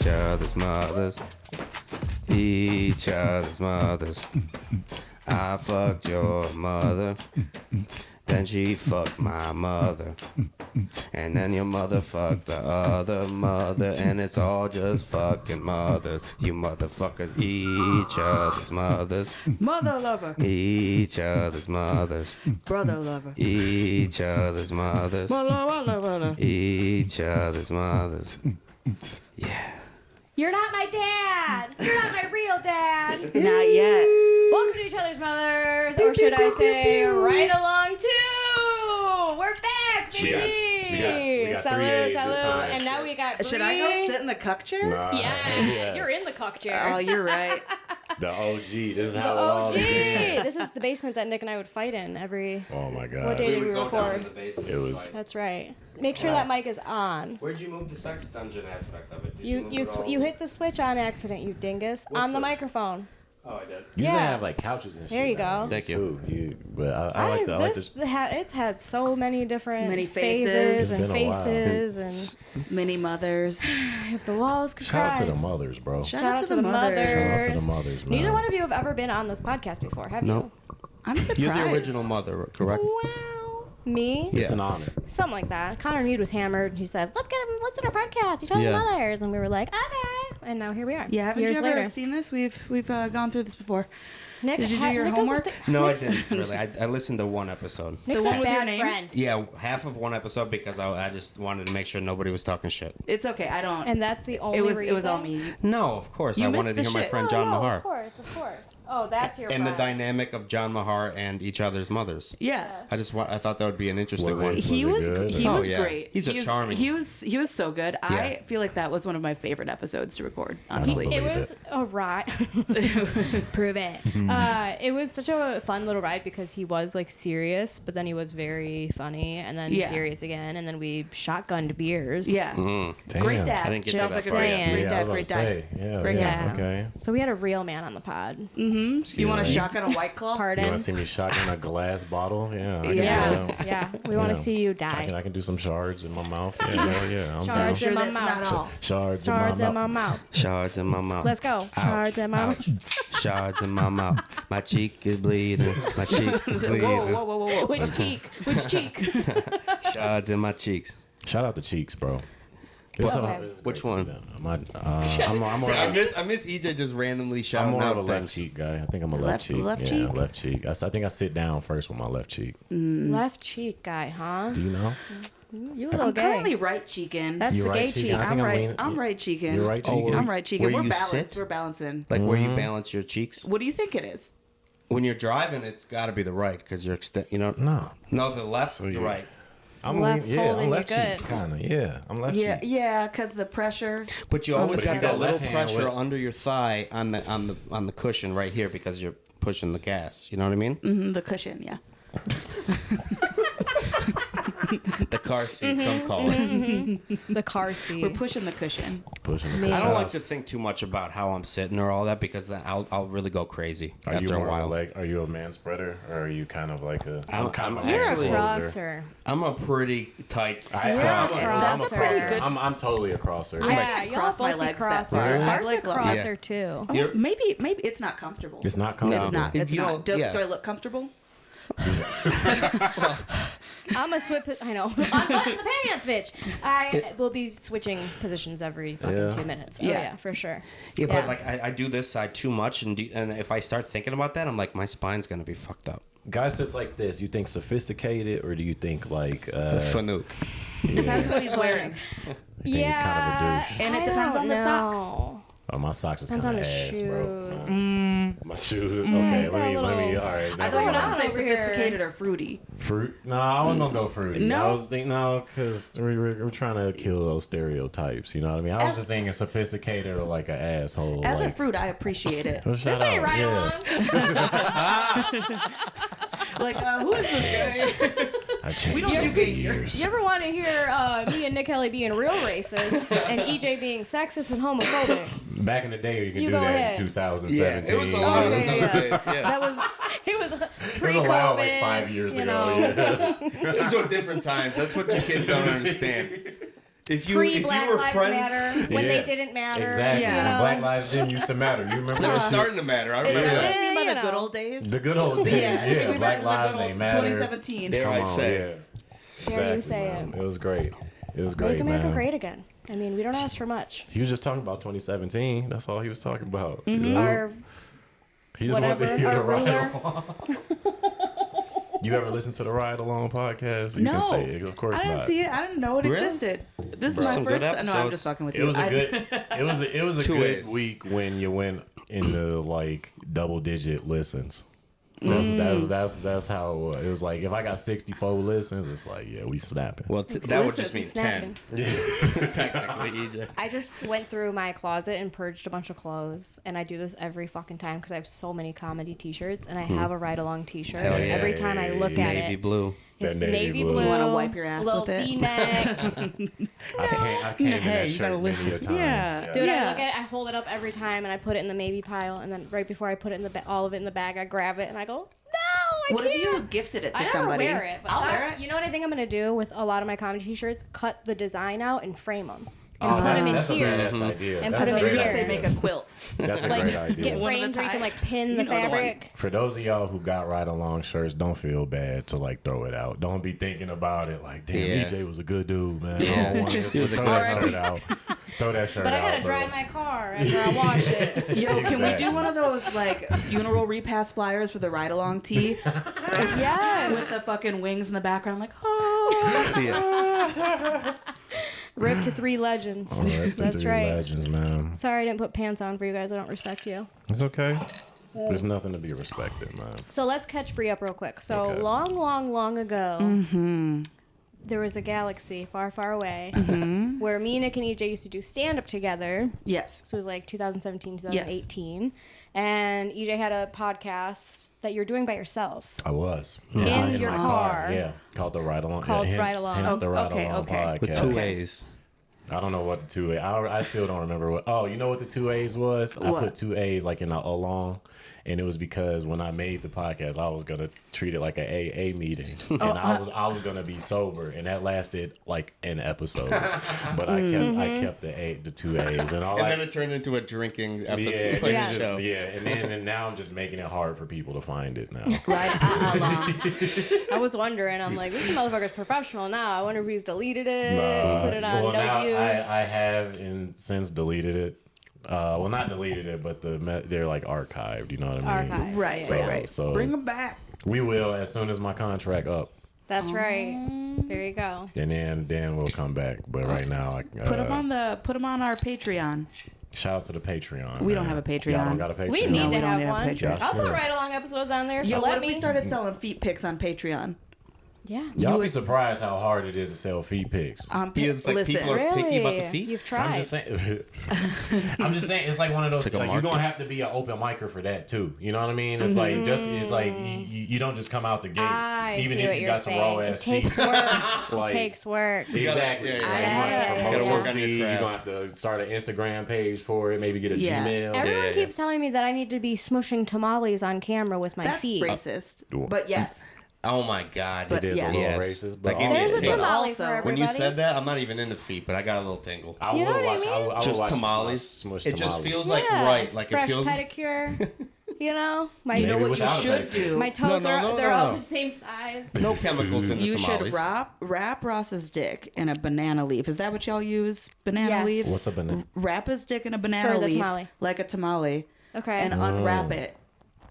each other's mothers. Each other's mothers. I fucked your mother. Then she fucked my mother. And then your mother fucked the other mother. And it's all just fucking mothers. You motherfuckers, each other's mothers. Mother lover. Each other's mothers. Brother lover. Each other's mothers. Each other's mothers. Yeah. You're not my dad. You're not my real dad. Not yet. Welcome to each other's mothers, or should I say, right along too. We're back, baby. We got 3 A's this time. And now we got Should I go sit in the cuck chair? Nah, Yeah, yes. you're in the cuck chair. Oh, you're right. The OG. This is how The it all OG. began. This is the basement that Nick and I would fight in every. Oh my God. What day did we record? It was. That's right. Make sure that mic is on. Where'd you move the sex dungeon aspect of it? Did You move it all? hit the switch on accident, you dingus. What on the switch? microphone. Oh, I did. You Yeah. usually have like couches and shit. There you now. go. Thank you. Too. But I like the. I like this. It's had so many different Many phases faces. and It's been a while. faces and Many mothers. if the walls could Shout out cry. to the mothers, bro. Shout out to the mothers. Shout out to the mothers, man. Neither one of you have ever been on this podcast before, have No. I'm surprised. You're the original mother, correct? you? Wow. Me? Yeah. It's an honor. Something like that. Connor Mead was hammered and he said, let's do our podcast, each other's Yeah. mothers. And we were like, okay. And now here we are. Yeah, haven't years you ever later. seen this? We've gone through this before. Nick, Did you do your Nick doesn't homework? No, I Nick's- didn't really. I listened to one episode. Nick's The one a with your bad name? friend. Yeah, half of one episode because I just wanted to make sure nobody was talking shit. It's okay. I don't. And that's the only it was reason? all me. No, of course. You I missed wanted the to hear my shit. friend John no, Mahar. Of course. Oh, that's your And the friend. dynamic of John Mahar and each other's mothers. Yeah. I thought that would be an interesting Was it? one. He Was was it good? he Oh, was yeah. great. He's a charming- He was so good. Yeah. I feel like that was one of my favorite episodes to record. don't Honestly, believe It was a ride. Prove it. It was such a fun little ride because he was like serious, but then he was very funny, and then Yeah. serious again, and then we shotgunned beers. yeah. Mm. Damn. Great dad. I didn't get to Sounds that like a part great, yet. great Yeah, dad. I was Great about to dad. say, yeah, Great yeah, dad. okay. So we had a real man on the pod. Mm-hmm. You want a me. shotgun, a white claw? You Pardon. want to see me shotgun a glass bottle? Yeah. I can Yeah. do that. Yeah. We want to Yeah. see you I die. can do some shards in my mouth. Yeah, yeah. I'm Shards down. in my that's mouth. not all. Shards, Shards in in my my mouth. mouth. Shards in my mouth. Let's go. Shards in my mouth. Shards in my mouth. My cheek is bleeding. My cheek is Whoa, bleeding. whoa, whoa, whoa, whoa. Which cheek? Which cheek? Shards in my cheeks. Shout out to Cheeks, bro. Which one? I'm I miss EJ just randomly shouting more out of a left things. cheek guy. I think I'm a left cheek. Left yeah, cheek? left cheek. I think I sit down first with my left cheek. Left cheek guy, huh? Do you know? You a little I'm gay. currently right cheeking. That's You the right gay cheek? cheek. I think I'm leaning- I'm right cheeking. You're right Oh, cheeking. I'm right cheeking. Where We're you balanced. sit? We're balancing. Like where you Mm-hmm. balance your cheeks. What do you think it is? When you're driving, it's got to be the right because you're No. No, the left, So the you- right. I'm Left's yeah, holding I'm you left good. cheek, kind of. Yeah, I'm left Yeah, cheek. yeah, because the pressure. But you always but if got you that go little left hand pressure with- under your thigh on the cushion right here because you're pushing the gas. You know what I mean? The cushion, yeah. The car seat, some call it. The car seat. We're pushing the cushion. Pushing the Me. push I don't out. like to think too much about how I'm sitting or all that because then I'll really go crazy Are you after a more while. like? Are you a man spreader or are you kind of like a? I'm You're actually- a crosser. I'm a pretty tight. I, You're I'm, a That's a crosser. pretty good. I'm totally a crosser. Yeah, y'all cross my both be legs that far. crossers. Really? Bart's a Like, look. crosser Yeah. too. Oh, You're- maybe it's not comfortable. It's not comfortable. It's not. If It's you not. don't- Do, yeah. do I look comfortable? I'm a I know. Unbutton the pants, bitch. I will be switching positions every fucking Yeah. 2 minutes. Oh, Yeah. yeah, for sure. Yeah, but like I do this side too much, and if I start thinking about that, I'm like my spine's gonna be fucked up. Guy sits like this. You think sophisticated or do you think like? Fanuc. Depends what he's wearing. You think he's kind of a douche? And it depends on the socks. Oh, my socks is Depends kind on of the ass, shoes. bro. My shoes. Okay, let me. All right. I never thought you were mind. about to say Over here. sophisticated or fruity. Fruit? No, I wasn't gonna go fruity. No? I was thinking because we're trying to kill those stereotypes. You know what I mean? I was As- just thinking sophisticated or like an asshole. As like, a fruit, I appreciate it. well, shout This ain't out, right yeah. along. Like, who is this guy? I changed We don't over do the gay years. You ever want to hear me and Nick Kelley being real racist and EJ being sexist and homophobic? Back in the day, you could You do go that ahead. in 2017. it was a lot of Okay, those yeah. days. Yeah, That was it was It was pre-COVID. allowed like 5 years you ago. know. Yeah. those were different times. That's what you kids don't understand. if you Pre-Black were Lives friends, Matter, when Yeah. they didn't matter. Exactly. You Yeah. know? Black lives didn't used to matter. You remember they were that shit? starting to matter. I Is that remember what that. I mean by You the know. good old days? The good old days. Yeah, Yeah, take me Black back to lives the good ain't old matter. 2017. Dare Come I on, say. yeah. Dare you say man. it. It was great. It was great, Make America man. great again. I mean, we don't ask for much. He was just talking about 2017. That's all he was talking about. You Mm-hmm. know? Our He just whatever, wanted to hear the our ride ruler. along. You ever listen to the Ride Along podcast? You No, can say it. Of course I didn't not. see it. I didn't know it Really? existed. This is Some my good first. No, I'm episodes. just fucking with It you. was a good. It was a Two good ways. week when you went into like double digit listens. Mm. That's how it was. It was like if I got 64 listens, it's like yeah, we snapping. Well, that would just mean Snapping. 10. Technically, EJ. I just went through my closet and purged a bunch of clothes, and I do this every fucking time because I have so many comedy T-shirts, and I have a ride-along T-shirt. Hell and yeah. every time I look at Navy it, blue. it's That navy navy blue. blue. You wanna wipe your ass little with it? V-neck. I came in Hey, that you shirt gotta many listen. a time. Yeah. Dude, I Yeah. look at it, I hold it up every time, and I put it in the maybe pile, and then right before I put it in the all of it in the bag, I grab it and I go, no, I What can't. if you gifted it to I never somebody? wear it, but I'll wear it. You know what I think I'm gonna do with a lot of my comedy T-shirts? Cut the design out and frame them. And Oh, put that's, them in that's a here. badass idea. And That's put a 'em in great You're here. gonna say idea. make a quilt. That's a Like great idea. get One at a frames where you can time. like pin You the know the one. fabric. For those of y'all who got Ride Along shirts, don't feel bad to like throw it out. Don't be thinking about it like, damn, Yeah. EJ was a good dude, man. Yeah. I don't want to He was a throw good that shirt dude. out. Throw that shirt But I out. gotta bro. dry my car after I wash it. Yo, can we Exactly. do one of those like funeral repass flyers for the ride along tee Yes. with the fucking wings in the background, like oh. Yeah. Rip to 3 legends. All right, That's three right. Legends, man. Sorry I didn't put pants on for you guys. I don't respect you. It's okay. There's nothing to be respected, man. So let's catch Bree up real quick. So Okay. long ago, there was a galaxy far, far away where me, Nick, and EJ used to do stand-up together. Yes. So it was like 2017, 2018. And EJ had a podcast that you were doing by yourself. I was. In your my car. Yeah. Called the Ride Along. Called hence, Ride Along. Hence the Oh, Ride okay, Along okay. podcast. With two A's. I don't know what the 2 A. I still don't remember what. Oh, you know what the 2 A's was? I What? put 2 A's like in the along, and it was because when I made the podcast, I was gonna treat it like an AA meeting, and I was gonna be sober, and that lasted like an episode. But I kept the 2 A's, and all. And then it turned into a drinking episode. yeah, like Yeah. a show. and now I'm just making it hard for people to find it now. Ride along. I was wondering. I'm like, this motherfucker's professional now. I wonder if he's deleted it, put it on well, no now views. I have since deleted it. Well, not deleted it, but they're like archived. You know what I mean? Archive. Right, Yeah. right. So Bring them back. we will as soon as my contract up, That's right. There you go. and then we'll come back. But right now, Put them on our Patreon. shout out to the Patreon. We man. don't have a Patreon. Y'all don't got a Patreon. We No, need we to don't have need a one. Patreon. I'll put Sure. ride along episodes on there. If Yo, you what let if me. we started selling feet pics on Patreon? Yeah. Y'all be surprised how hard it is to sell feet pics. It's like Listen, people are picky about the Really? feet. You've I'm tried. just saying. I'm just saying it's like one of those. It's like a Like, you're gonna market. have to be an open micer for that too. You know what I mean? It's like it's like you don't just come out the gate. I even see if what you you're got some raw saying. It ass takes feet. work. Like, It takes work. Exactly. Yeah, yeah, Like, yeah. you want to Yeah, promote yeah, your yeah. feed. You're Craft. gonna have to start an Instagram page for it. Maybe get a Yeah. Gmail. Everyone yeah. keeps telling me that I need to be smushing tamales on camera with my That's feet. racist. Well, But yes. Oh my god. But It is yeah. a little Yes. racist. But That gave me There's a tingle. tamale Also, for everybody. When you said that, I'm not even into feet, but I got a little tingle. I You will know what I watch. mean? I will Just watch tamales. Smush It just tamales. feels like Yeah. right. Like Fresh it feels. pedicure. You know, my You know Maybe what you without a should pedicure. do? my toes No, are no, they're no, all no. the same size. No chemicals in the You tamales. should wrap Ross's dick in a banana leaf. Is that what y'all use? Banana Yes. leaves? What's a banana? Wrap his dick in a banana For the leaf tamale. like a tamale Okay. and unwrap it.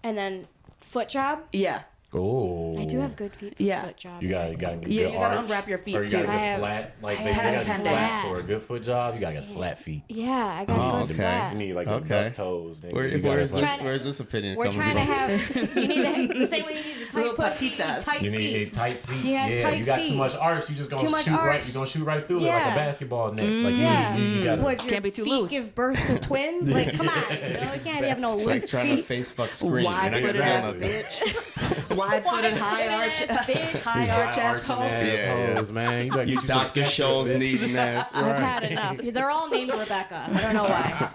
And then foot job. Yeah. Oh. I do have good feet for Yeah. foot job. You got get Yeah, good you gotta arch, unwrap your feet, or you too. gotta I get have- flat. Like I they have got flat. flat for a good foot job. You gotta get flat feet. Yeah, I got Oh, good okay. flat. You need like Okay. duck toes. Then Where, you gotta, where's like, this? Trying- Where's this opinion We're coming trying to from? have. You need to the same way you need to tight Little pussy, patitas. tight You need feet. tight feet. You have yeah, tight you got too feet. much arch. You just gonna Too much shoot right. arch. You gonna shoot right through it like Yeah. a basketball net. Like Yeah. you gotta. Would your Can't be too feet loose. give birth to twins? Like, come on. You know, you can't have no It's like loose trying to feet. face fuck screen. Wide You're not footed gonna ass feel nothing. bitch. Wide footed high arch. bitch. High arch asshole. Yeah. Assholes, man. You better You get you some Dr. sketches, Scholl's bitch. needing ass. I've had enough. They're all named Rebecca. I don't know why.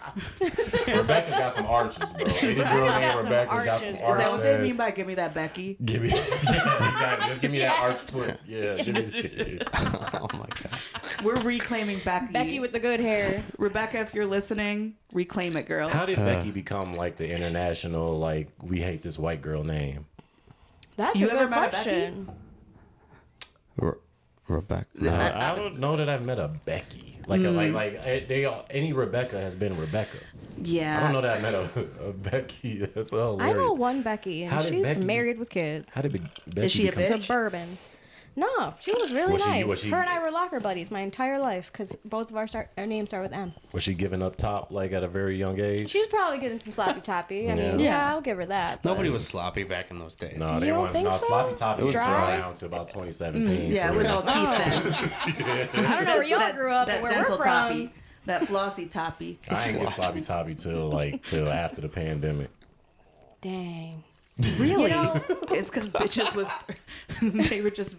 Rebecca got some arches, bro. Any girl got named some Rebecca got some arches. arches. Is Is that what they mean by give me that Becky? Give me, yeah, exactly. Just give me that Yes. arch foot. Yeah, give me the Oh my god. We're reclaiming Becky. Becky with the good hair. Rebecca, if you're listening, reclaim it, girl. How did Becky become like the international, like, we hate this white girl name? That's You a ever good met a question. Rebecca. I don't know that I've met a Becky. Any Rebecca has been Rebecca. Yeah. I don't know that I met a Becky. That's hilarious. I know one Becky, and How did she's Becky- married with kids. How did Becky Is she a become- bitch? Suburban. No, she was really Was she- nice. was she- Her and I were locker buddies my entire life because both of our names start with M. Was she giving up top like at a very young age? She was probably getting some sloppy toppy. I mean, Yeah. yeah, I'll give her that. but- Nobody was sloppy back in those days. No, You they don't weren't. think No, so? sloppy toppy It was was dry? around to about 2017. Yeah, it for was real. all teeth then. I don't know where y'all grew up, That but where dental we're from. toppy. That flossy toppy. I ain't get sloppy toppy till after the pandemic. Dang. Really? You know- It's because bitches was, they were just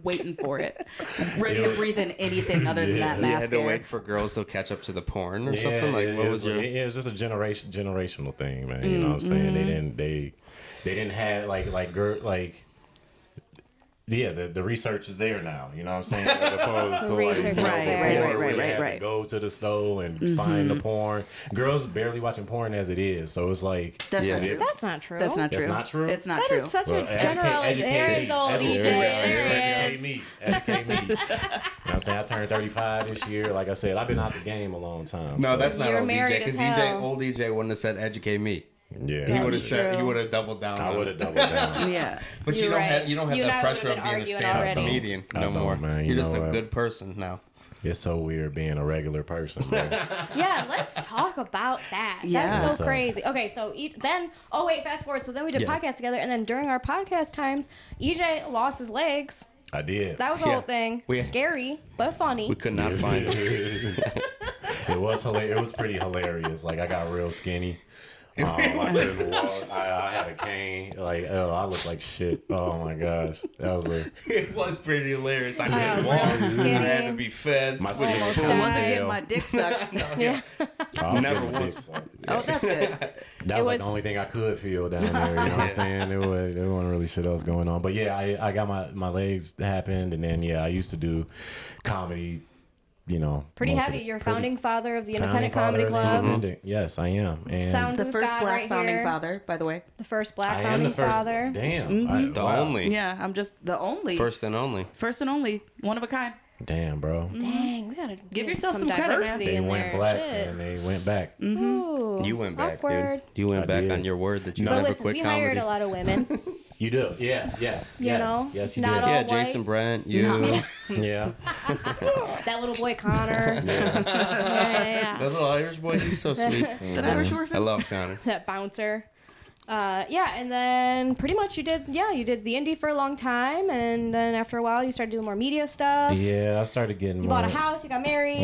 waiting for it. Ready to breathe in anything other than that You had to mascara. wait for girls to catch up to the porn or something. Like, what was your? It was just a generational thing, man. You know what I'm saying? They didn't have the research is there now. You know what I'm saying? As opposed to research is like, there. before Right, we had to right. go to the store and find the porn. Girls barely watching porn as it is, so it's like That's Yeah. not true. That's not true. That's not That's true. not true? It's not That true. is such Well, a generalization. There is old EJ. There he is. Educate me. Educate me. You know what I'm saying? I turned 35 this year. Like I said, I've been out the game a long time. No, so, that's not You're old married DJ. Because as hell. old DJ wouldn't have said "educate me." yeah. He That's would have said. He true. would have doubled down. I on would it. have doubled down. Yeah. But you You're don't right. have You that and I pressure would've of been being a arguing stand-up already. comedian I no don't, more. man. You You're just know a what? good person now. It's so weird being a regular person. Man. Yeah, let's talk about that. Yeah. That's so So- crazy. Okay, so fast forward. So then we did Yeah. podcasts together, and then during our podcast times, EJ lost his legs. I did. That was the Yeah. whole thing. We- Scary, but funny. We could not find him. It was hilarious. It was pretty hilarious. Like I got real skinny. I couldn't walk. I had a cane. Like, oh, I looked like shit. Oh my gosh, that was a It was pretty hilarious. I real couldn't walk. I skinny. had to be fed. my with skin a was spoon. I cold wasn't as getting hell. my dick sucked. Yeah. I was Never getting my once. dick sucked. Oh, that's good. That It was like was- the only thing I could feel down there. You know what I'm saying? There wasn't really shit else going on. But yeah, I got my legs happened, and then I used to do comedy. You know, Pretty most of heavy. it- You're a pretty- founding father of the founding Independent Comedy father of the Club. Independent. Yes, I am. And Sound The booth first guy black right founding here. father, by the way. The first black I am founding the first. father. Damn. The Wow. only. Yeah, I'm just the only. First and only. First and only. One of a kind. Damn, bro. Dang, we gotta Give get yourself some credit, man. diversity They in went there. black Shit. and they went back. Ooh, You went back, awkward. dude. You went I back did. on your word that you No. But never listen, quit we comedy. hired a lot of women. You do, yeah, yes, You yes, know, yes, you not did. all- Yeah, white. Jason Brent, you. Yeah, That little boy Connor. yeah. Yeah. That little Irish boy, he's so sweet. The Irish I orphan. love Connor. That bouncer. Yeah, and then pretty much you did the indie for a long time, and then after a while you started doing more media stuff. Yeah, I started getting You bought a house, you got married.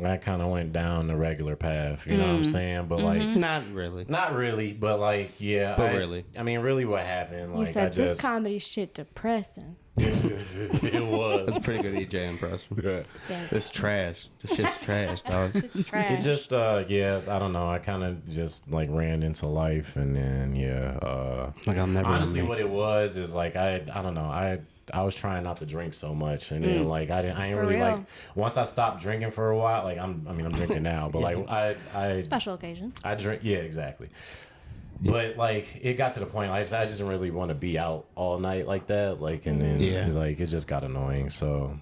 I kind of went down the regular path, you know what I'm saying? But like, Not really. not really, but like, yeah. But really. I mean, really, what happened? Like, You said I just, this comedy shit depressing. it was. That's a pretty good EJ impression. Thanks. It's trash. This shit's trash, dog. It's It trash. just, yeah, I don't know. I kind of just like ran into life, and then Like I'm never. honestly, gonna what it was is like I don't know. I was trying not to drink so much, and then like I ain't For really real. like once I stopped drinking for a while. Like I'm drinking now, but like I Special occasion. I drink, yeah, exactly. But like it got to the point, like I just didn't really want to be out all night like that. Like and then Yeah. like it just got annoying. So,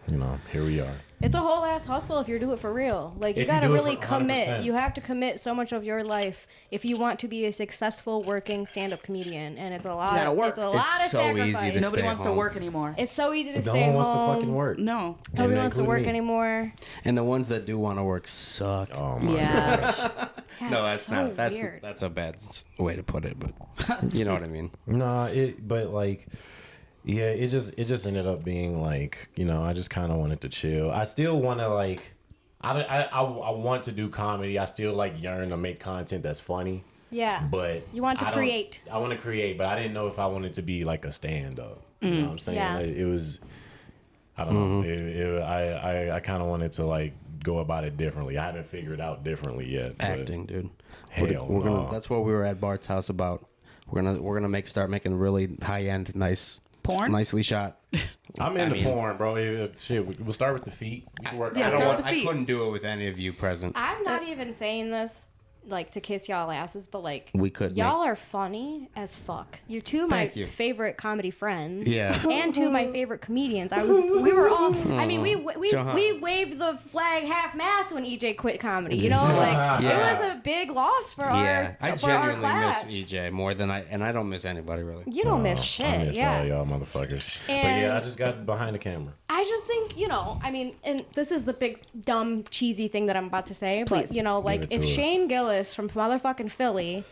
you know, here we are. It's a whole ass hustle if you do it for real. Like you If you gotta do it really for commit. 100%. You have to commit so much of your life if you want to be a successful working stand-up comedian, and it's a lot. gotta work. It's a lot It's of so easy sacrifice. to Nobody stay wants to home. work anymore. It's so easy to No stay one wants home. to fucking work. No. Nobody And wants to include work me. anymore. And the ones that do want to work suck. Oh my Yeah. gosh. No, that's so not. That's weird. that's a bad way to put it, but you know what I mean. No, but like, yeah, it just ended up being like, you know, I just kind of wanted to chill. I still want to like, I want to do comedy. I still like yearn to make content that's funny, Yeah. but You want to I don't- create. I want to create, but I didn't know if I wanted to be like a stand up. You know what I'm saying? Yeah. Like, it was, I don't know. I kind of wanted to like go about it differently. I haven't figured out differently yet. but Acting, dude. Hell we're gonna. no. That's what we were at Bart's house about. We're gonna start making really high end, nice Porn? Nicely shot. I'm into porn, bro. Shit, we'll start with the feet. We can work Yeah, out. start with the I feet. couldn't do it with any of you present. I'm not even saying this like to kiss y'all asses, but like We could y'all are funny as fuck. You're two of my Thank you. favorite comedy friends. Yeah. And two of my favorite comedians. We were all. I mean, we waved the flag half mast when EJ quit comedy. You know, like it was a big loss for Yeah, I our genuinely class. miss EJ more than I don't miss anybody really. You don't miss shit. I miss Yeah. all y'all motherfuckers. But And- yeah, I just got behind the camera. I just think, you know, I mean, and this is the big, dumb, cheesy thing that I'm about to say, Please. but, you know, like, Give it if to us. Shane Gillis from motherfucking Philly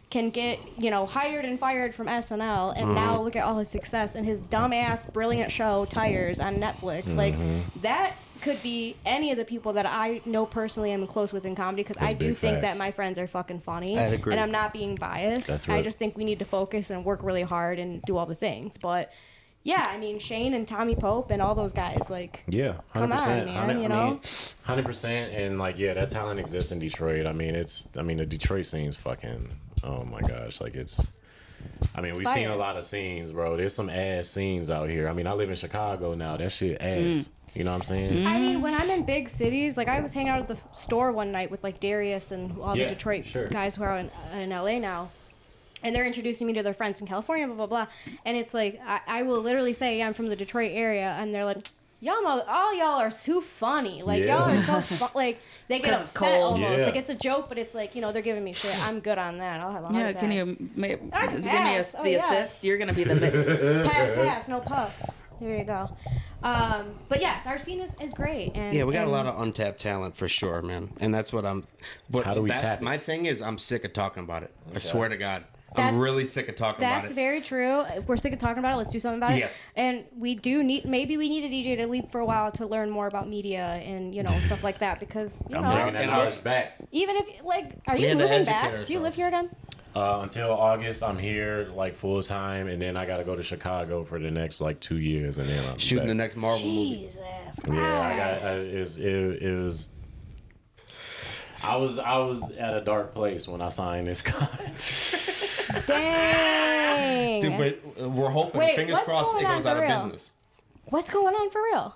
can get, you know, hired and fired from SNL, and now look at all his success and his dumbass, brilliant show, Tires, on Netflix, like, that could be any of the people that I know personally am close with in comedy, because I do big think facts. that my friends are fucking funny. I'd agree. And I'm not being biased. That's I right. just think we need to focus and work really hard and do all the things. But, yeah, I mean, Shane and Tommy Pope and all those guys, like... Yeah, 100%. Come on, man, you know? 100%. And like, yeah, that talent exists in Detroit. I mean, the Detroit scene's fucking, oh my gosh. Like we've seen fire. a lot of scenes, bro. There's some ass scenes out here. I mean, I live in Chicago now. That shit ass. You know what I'm saying? I mean, when I'm in big cities, like I was hanging out at the store one night with like Darius and all Yeah, the Detroit sure. guys who are in LA now. And they're introducing me to their friends in California, blah, blah, blah. And it's like, I will literally say I'm from the Detroit area. And they're like, all y'all are too funny. Like, Yeah. y'all are so like, they get 'cause it's upset cold. almost. Yeah. Like, it's a joke, but it's like, you know, they're giving me shit. I'm good on that. I'll have a heart Yeah, attack. can you I can give me pass. Oh, the yeah. assist? You're gonna be the Pass, no puff. There you go. But yes, our scene is great. And, Yeah, we got a and- lot of untapped talent for sure, man. And that's what I'm. But How do we tap it? My thing is, I'm sick of talking about it. I swear to God, I'm That's- really sick of talking about That's it. very true. If we're sick of talking about it, let's do something about it. Yes. And we do need, maybe we need a DJ to leave for a while to learn more about media and, you know, stuff like that. Because, you I'm know, bringing that and knowledge back. even if, like, are We you had to moving educate back? Do you live ourselves. here again? Until August, I'm here like full time, and then I got to go to Chicago for the next like 2 years, and then I'm Shooting back. the next Marvel movie. Jesus Yeah, I Christ. it was. I was at a dark place when I signed this contract. Dang. Dude, but we're hoping, Wait, fingers what's crossed, it going on goes for out of real? business. What's going on for real?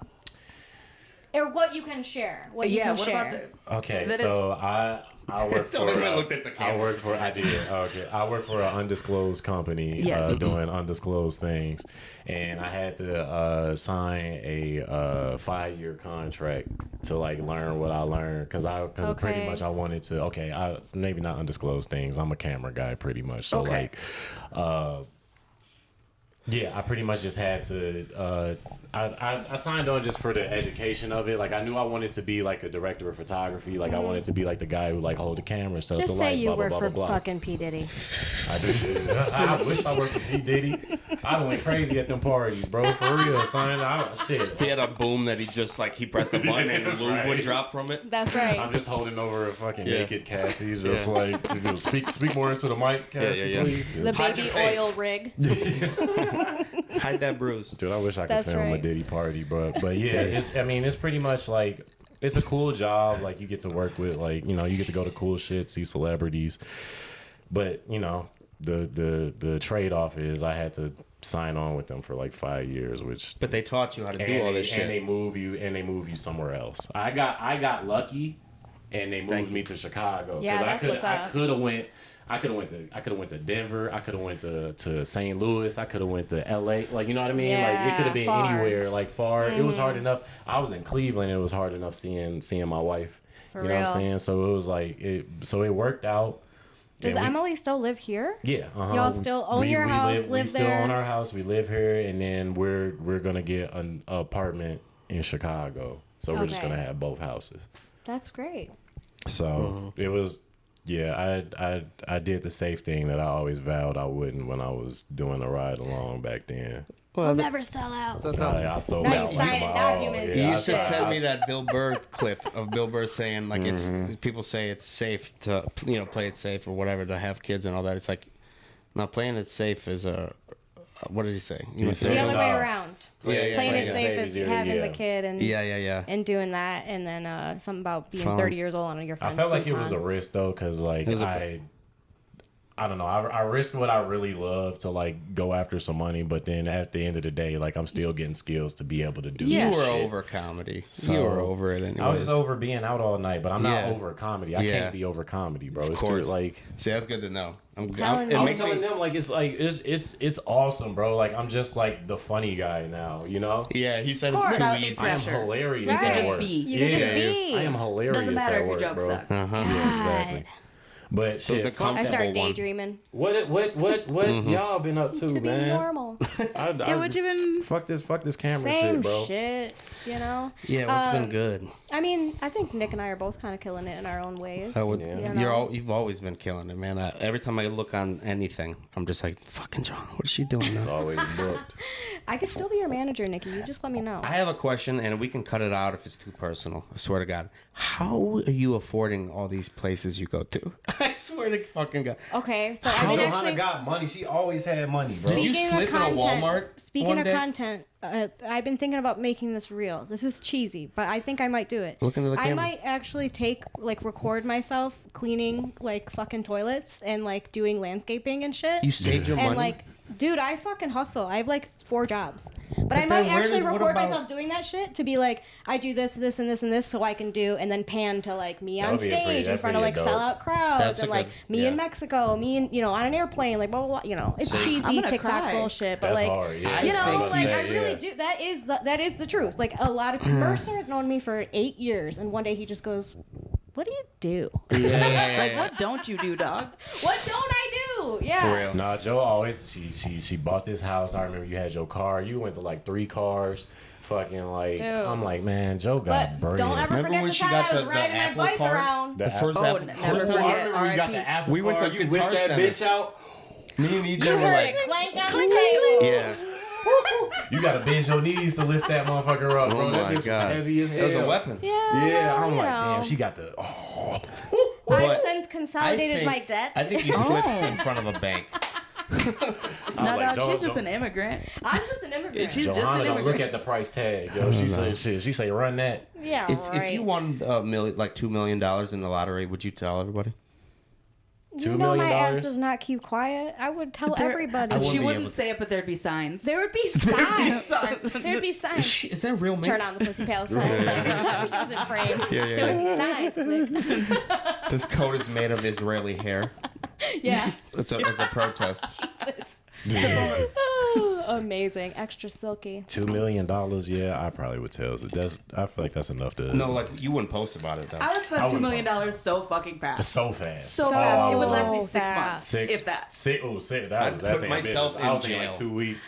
Or what you can share. What you yeah. can What share. about the? Okay, That so I work for. Don't even look at the I camera. work for. I did. Okay, I work for an undisclosed company Yes. doing undisclosed things, and I had to sign a 5-year contract to like learn what I learned because pretty Okay. much I wanted to. Okay, maybe not undisclosed things. I'm a camera guy pretty much, so Okay. like. Yeah, I pretty much just had to. I signed on just for the education of it. Like I knew I wanted to be like a director of photography. Like I wanted to be like the guy who like hold the camera and stuff. Just the say lights, you blah, blah, work blah, for blah, blah. fucking P. Diddy. I did. I wish I worked for P Diddy. I went crazy at them parties, bro. For real, son. Shit. He had a boom that he pressed the button and the lube would Right. drop from it. That's right. I'm just holding over a fucking Yeah. naked Cassie. He's just Yeah. like, you know, speak more into the mic, Cassie, yeah. please. the Hide baby your face. oil rig. Hide that bruise. Dude, I wish I could That's film a right. Diddy party, but yeah, it's pretty much like it's a cool job. Like you get to work with you get to go to cool shit, see celebrities, but the trade off is I had to sign on with them for like 5 years, which But they taught you how to do all this and they shit. move you somewhere else. I got lucky, and they moved me to Chicago. Yeah, 'cause that's what's I up. could have went. I could have went to Denver. I could have went to St. Louis. I could have went to LA. Like, you know what I mean? Like, it could have been Yeah, far. anywhere. Like, far. It was hard enough. I was in Cleveland. It was hard enough seeing my wife. For you know what real. I'm saying? So it was like it worked out. Does And we- Emily still live here? Yeah. Uh-huh. Y'all still own your house, live we still there? own our house. We live here, and then we're gonna get an apartment in Chicago. So we're just Okay. gonna have both houses. That's great. So it was, yeah. I did the safe thing that I always vowed I wouldn't when I was doing a ride along back then. We'll never sell out. I sold Now you out signing my all. documents. You Yeah, used to I- send me that Bill Burr clip of Bill Burr saying like it's people say it's safe to play it safe or whatever to have kids and all that. It's like not playing it safe is a what did he say? You know, said- The other no. way around. Yeah, Playing it yeah. safe is having the kid and yeah. and doing that, and then something about being Fun. 30 years old on your I friend's felt like free it was a time. risk though, because like was a- I don't know. I risked what I really love to like go after some money, but then at the end of the day, like I'm still getting skills to be able to do. Yeah. You this were shit. over comedy. So, you were over it anyways. I was just over being out all night, but I'm not Yeah. over comedy. I Yeah. can't be over comedy, bro. Of It's course. too, like See, that's good to know. Telling It you. I was makes telling me. them, like it's awesome, bro. Like I'm just like the funny guy now, you know. Yeah, he said Of it's course. too Without easy. any I am pressure. hilarious. You can at just work. be. You can just be. I am hilarious. Doesn't matter at if your work, jokes bro. suck. Yeah, exactly. But shit, the fuck I comfortable that. start one. daydreaming What y'all been up to, to be man? normal. I, What you been? fuck this camera Same shit, bro. shit, you know. Yeah, what's been good? I mean, I think Nick and I are both kind of killing it in our own ways. I would, Yeah. you know? you've always been killing it, man. Every time I look on anything, I'm just like, fucking John, what is she doing It's now? always booked. I could still be your manager, Nikki. You just let me know. I have a question, and we can cut it out if it's too personal. I swear to God. How are you affording all these places you go to? I swear to fucking God. Okay, so How I mean, Johanna actually, got money? She always had money, bro. Did you speaking slip of in a content, Walmart speaking one of day? content, I've been thinking about making this real. This is cheesy, but I think I might do it. Look into the I camera. might actually record myself cleaning like fucking toilets and like doing landscaping and shit. You saved your and money? like, dude, I fucking hustle. I have like 4 jobs, but I then might where actually what record about- myself doing that shit to be like, I do this, this, and this, and this, so I can do, and then pan to like me That on would be a pretty- stage in that'd front of be a like dope. sellout crowds, That's a and like good- me in yeah. Mexico, me and on an airplane, like blah blah blah. You know, it's I'm cheesy gonna TikTok cry. bullshit, but That's like. hard. Yeah. You I know, think like you I should- really do. That is the truth. Like a lot of Mercer has known me for 8 years, and one day he just goes, "What do you do? Like, what don't you do, dog? What don't I do? Yeah, For real. Nah, Joe always she bought this house. I remember you had your car. You went to like 3 cars. Fucking like Dude. I'm like, man, Joe got But bread. don't ever Remember forget when the she time got I was the riding my Apple bike card? around. The first Oh, apple. never first forget. one- I remember you got the RIP. Apple We went car. to You whipped Guitar that Center. bitch out. Me and EJ You were heard like, it clank on the table. yeah. You gotta bend your knees to lift that motherfucker up, bro. Oh That my bitch God. was heavy as hell. It was a weapon. Yeah, Yeah, I'm you like, know. damn, she got the. Oh. I've But since consolidated my debt. I think you slipped in front of a bank. I was No, like, dog, she's Joe- just an immigrant. I'm just an immigrant. She's just Johanna an don't look immigrant. at the price tag, yo. She say shit. She say run that. yeah, If you won like $2 million in the lottery, would you tell everybody? you $2 know my million? ass does not keep quiet. I would tell everybody. I wouldn't She be wouldn't able to- say it, but there'd be signs. There would be signs. There'd be signs. Is that real? Turn on the Pussy Palace sign. Like, she was in frame. Yeah, yeah, There would be signs. Click. This coat is made of Israeli hair. Yeah. It's a protest. Jesus. Amazing. Extra silky. $2 million, yeah, I probably would tell. So I feel like that's enough to. No, like you wouldn't post about it though. I would I spend $2 wouldn't million so fucking fast. so fast. So fast. It would last me So 6 fast. months, if that. I'd That's put myself I was in thinking like jail. 2 weeks.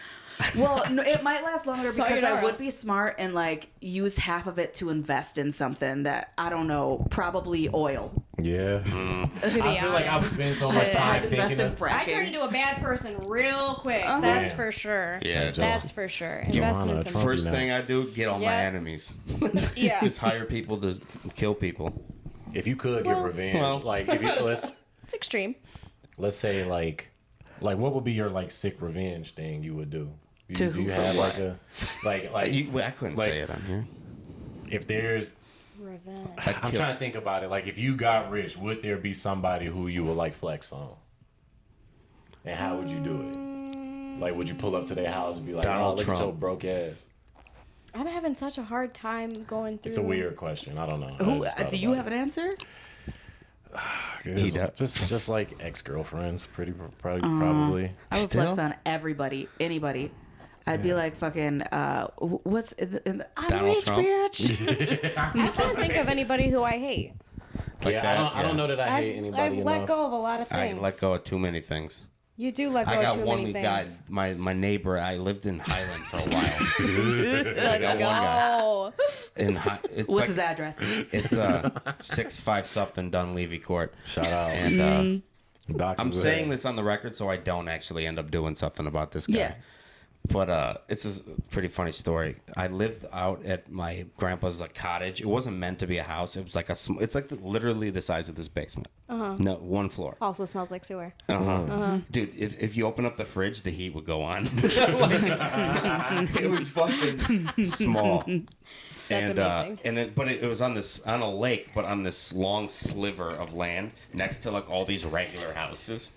Well, no, it might last longer because I Sayonara. would be smart and like use half of it to invest in something that I don't know, probably oil. Yeah. To be I feel like I've honest. spent so much Shit, time I'd invest thinking in of. fracking. I turned into a bad person real quick. Uh-huh. That's Yeah. for sure. Yeah, That's for sure. Invest Johanna, in Trump. some. First You know. thing I do, get all my Yeah. enemies. Yeah. Just hire people to kill people. If you could get Well- revenge, well. like if you, It's extreme. let's say like what would be your like sick revenge thing you would do? To Do who you for have what? like a like I couldn't like- say it on here. if there's Revenge. I'm trying to think about it. Like, if you got rich, would there be somebody who you would like flex on? And how would you do it? Like, would you pull up to their house and be like, Donald "Oh, look Trump. at your broke ass"? I'm having such a hard time going through. It's a weird question. I don't know. Who, do you have an answer? He does. Just like ex girlfriends, probably. I would Still? flex on everybody, anybody. I'd be like fucking, what's I'm Donald rich, Trump? bitch. I can't think of anybody who I hate. Like yeah, that, I don't know that I hate I've anybody let enough. go of a lot of I things. let go of too many things. You do let go I of got too one many guy, things. my neighbor. I lived in Highland for a while. Let's got one guy. go. It's What's like, his address? It's 6-5 something Dunleavy Court. Shout out. And Docs I'm is saying ass. this on the record so I don't actually end up doing something about this guy. Yeah. But it's a pretty funny story. I lived out at my grandpa's cottage. It wasn't meant to be a house. It was like it's like literally the size of this basement. No, 1 floor. Also smells like sewer. Dude, if you open up the fridge, the heat would go on. It was fucking small. That's amazing. And then, but it was on a lake, but on this long sliver of land next to all these regular houses.